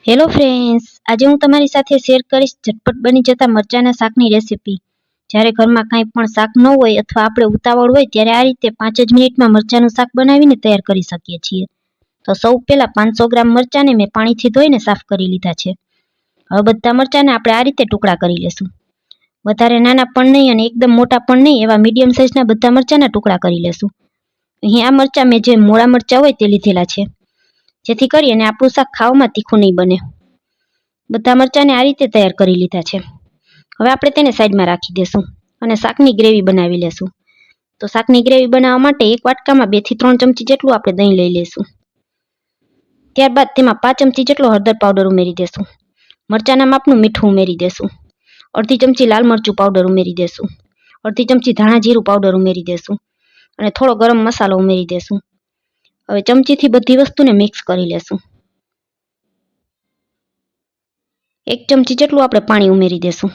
Hello friends, આજે હું તમારી સાથે શેર કરીશ ઝટપટ બની જતા મરચાના શાકની રેસીપી। જ્યારે ઘરમાં કાંઈ પણ શાક ન હોય અથવા આપણે ઉતાવળ હોય ત્યારે આ રીતે 5 જ મિનિટમાં મરચાનું શાક બનાવીને તૈયાર કરી શકીએ છીએ। તો સૌ પહેલા 500 ગ્રામ મરચાને મેં પાણીથી ધોઈને સાફ કરી લીધા છે। હવે બધા મરચાને આપણે આ રીતે ટુકડા કરી લેશું। વધારે નાના પણ નહીં અને એકદમ મોટા પણ નહીં, એવા મીડિયમ સાઇઝના બધા મરચાના ટુકડા કરી લેશું। અહીં આ મરચાં મેં જે મોળા મરચાં હોય તે લીધેલા છે, જેથી કરીને આપણું શાક ખાવામાં તીખું નહીં બને। બધા મરચાંને આ રીતે તૈયાર કરી લીધા છે। હવે આપણે તેને સાઈડમાં રાખી દેશું અને શાકની ગ્રેવી બનાવી લેશું। તો શાકની ગ્રેવી બનાવવા માટે એક વાટકામાં 2 થી 3 ચમચી જેટલું આપણે દહીં લઈ લેશું। ત્યારબાદ તેમાં 5 ચમચી જેટલો હળદર પાવડર ઉમેરી દેશું। મરચાંના માપનું મીઠું ઉમેરી દેશું। અડધી ચમચી લાલ મરચું પાવડર ઉમેરી દેશું। અડધી ચમચી ધાણા જીરું પાવડર ઉમેરી દેશું અને થોડો ગરમ મસાલો ઉમેરી દેશું। હવે ચમચીથી બધી વસ્તુને મિક્સ કરી લેશું। 1 ચમચી જેટલું આપણે પાણી ઉમેરી દેશું,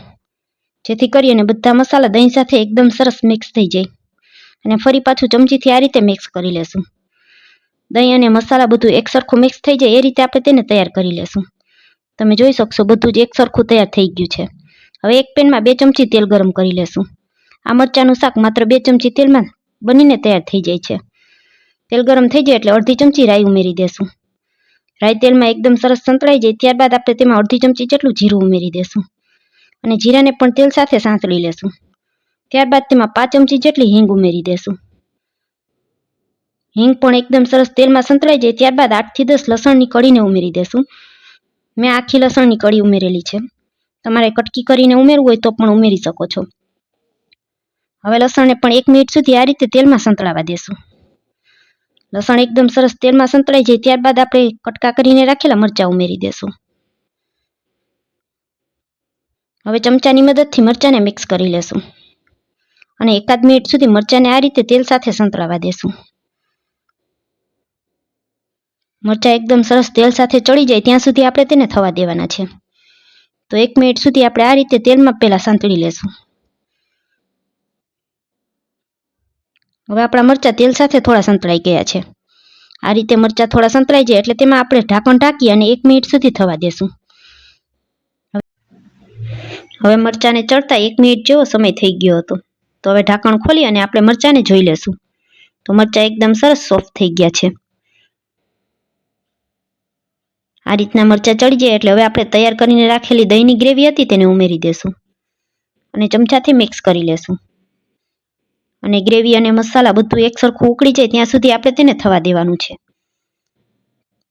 જેથી કરીને બધા મસાલા દહીં સાથે એકદમ સરસ મિક્સ થઈ જાય। અને ફરી પાછું ચમચીથી આ રીતે મિક્સ કરી લેશું। દહીં અને મસાલા બધું એકસરખું મિક્સ થઈ જાય એ રીતે આપણે તેને તૈયાર કરી લેશું। તમે જોઈ શકશો બધું જ એકસરખું તૈયાર થઈ ગયું છે। હવે એક પેનમાં 2 ચમચી તેલ ગરમ કરી લેશું। આ મરચાંનું શાક માત્ર 2 ચમચી તેલમાં બનીને તૈયાર થઈ જાય છે। તેલ ગરમ થઈ જાય એટલે અડધી ચમચી રાઈ ઉમેરી દેશું। રાઈ તેલમાં એકદમ સરસ સંતળાઈ જાય ત્યારબાદ આપણે તેમાં અડધી ચમચી જેટલું જીરું ઉમેરી દેશું અને જીરાને પણ તેલ સાથે સાંતળી લેશું। ત્યારબાદ તેમાં 5 ચમચી જેટલી હિંગ ઉમેરી દેશું। હિંગ પણ એકદમ સરસ તેલમાં સંતળાઈ જાય ત્યારબાદ 8 થી 10 લસણની કળીને ઉમેરી દેશું। મેં આખી લસણની કળી ઉમેરેલી છે, તમારે કટકી કરીને ઉમેરવું હોય તો પણ ઉમેરી શકો છો। હવે લસણને પણ 1 મિનિટ સુધી આ રીતે તેલમાં સંતળાવા દેશું। લસણ એકદમ સરસ તેલમાં સંતળાઈ જાય ત્યારબાદ આપણે કટકા કરીને રાખેલા મરચાં ઉમેરી દેશું। હવે ચમચાની મદદથી મરચાંને મિક્સ કરી લેશું અને 1 મિનિટ સુધી મરચાંને આ રીતે તેલ સાથે સંતળાવા દેશું। મરચાં એકદમ સરસ તેલ સાથે ચડી જાય ત્યાં સુધી આપણે તેને થવા દેવાના છે। તો 1 મિનિટ સુધી આપણે આ રીતે તેલમાં પહેલા સાંતળી લેશું। હવે આપણા મરચાં તેલ સાથે થોડા સંતળાઈ ગયા છે। આ રીતે મરચાં થોડા સંતળાઈ જાય એટલે તેમાં આપણે ઢાંકણ ઢાંકી અને 1 મિનિટ સુધી થવા દેશું। હવે મરચાંને ચડતા 1 મિનિટ જેવો સમય થઈ ગયો હતો, તો હવે ઢાંકણ ખોલી અને આપણે મરચાંને જોઈ લેશું। તો મરચાં એકદમ સરસ સોફ્ટ થઈ ગયા છે। આ રીતના મરચાં ચડી જાય એટલે હવે આપણે તૈયાર કરીને રાખેલી દહીંની ગ્રેવી હતી તેને ઉમેરી દેશું અને ચમચાથી મિક્સ કરી લેશું। અને ગ્રેવી અને મસાલા બધું એકસરખું ઉકળી જાય ત્યાં સુધી આપણે તેને થવા દેવાનું છે।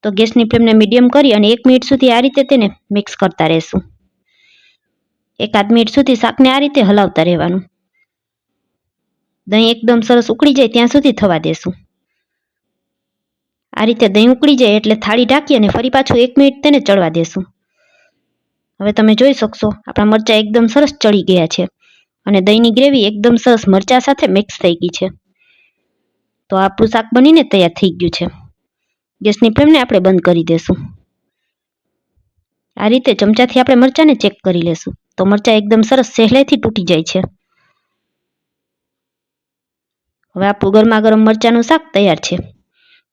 તો ગેસની ફ્લેમને મીડિયમ કરી અને 1 મિનિટ સુધી આ રીતે તેને મિક્સ કરતા રહેશું। 1 મિનિટ સુધી શાકને આ રીતે હલાવતા રહેવાનું। દહીં એકદમ સરસ ઉકળી જાય ત્યાં સુધી થવા દેશું। આ રીતે દહીં ઉકળી જાય એટલે થાળી ઢાંકી અને ફરી પાછું 1 મિનિટ તેને ચડવા દેશું। હવે તમે જોઈ શકશો આપણા મરચાં એકદમ સરસ ચડી ગયા છે અને દહીંની ગ્રેવી એકદમ સરસ મરચાં સાથે મિક્સ થઈ ગઈ છે। તો આપણું શાક બનીને તૈયાર થઈ ગયું છે। ગેસની ફ્લેમને આપણે બંધ કરી દેશું। આ રીતે ચમચાથી આપણે મરચાંને ચેક કરી લેશું તો મરચાં એકદમ સરસ સહેલાઈથી તૂટી જાય છે। હવે આપણું ગરમા ગરમ મરચાંનું શાક તૈયાર છે।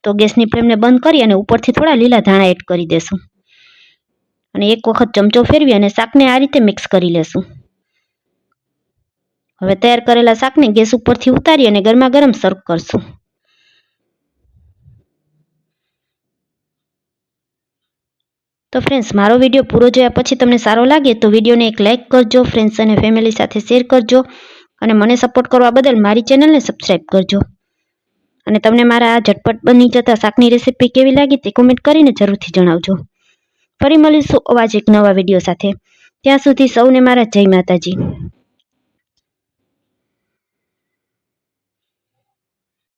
તો ગેસની ફ્લેમને બંધ કરી અને ઉપરથી થોડા લીલા ધાણા એડ કરી દેશું અને એક વખત ચમચો ફેરવી અને શાકને આ રીતે મિક્સ કરી લેશું। હવે તૈયાર કરેલા શાકને ગેસ ઉપરથી ઉતારી અને ગરમા ગરમ સર્વ કરશું। તો ફ્રેન્ડ્સ, મારો વિડીયો પૂરો જોયા પછી તમને સારો લાગે તો વિડીયોને એક લાઇક કરજો, ફ્રેન્ડ્સ અને ફેમિલી સાથે શેર કરજો અને મને સપોર્ટ કરવા બદલ મારી ચેનલને સબસ્ક્રાઈબ કરજો। અને તમને મારા આ ઝટપટ બની જતા શાકની રેસીપી કેવી લાગી તે કોમેન્ટ કરીને જરૂરથી જણાવજો। ફરી મળીશું આવા જ એક નવા વિડીયો સાથે। ત્યાં સુધી સૌને મારા જય માતાજી।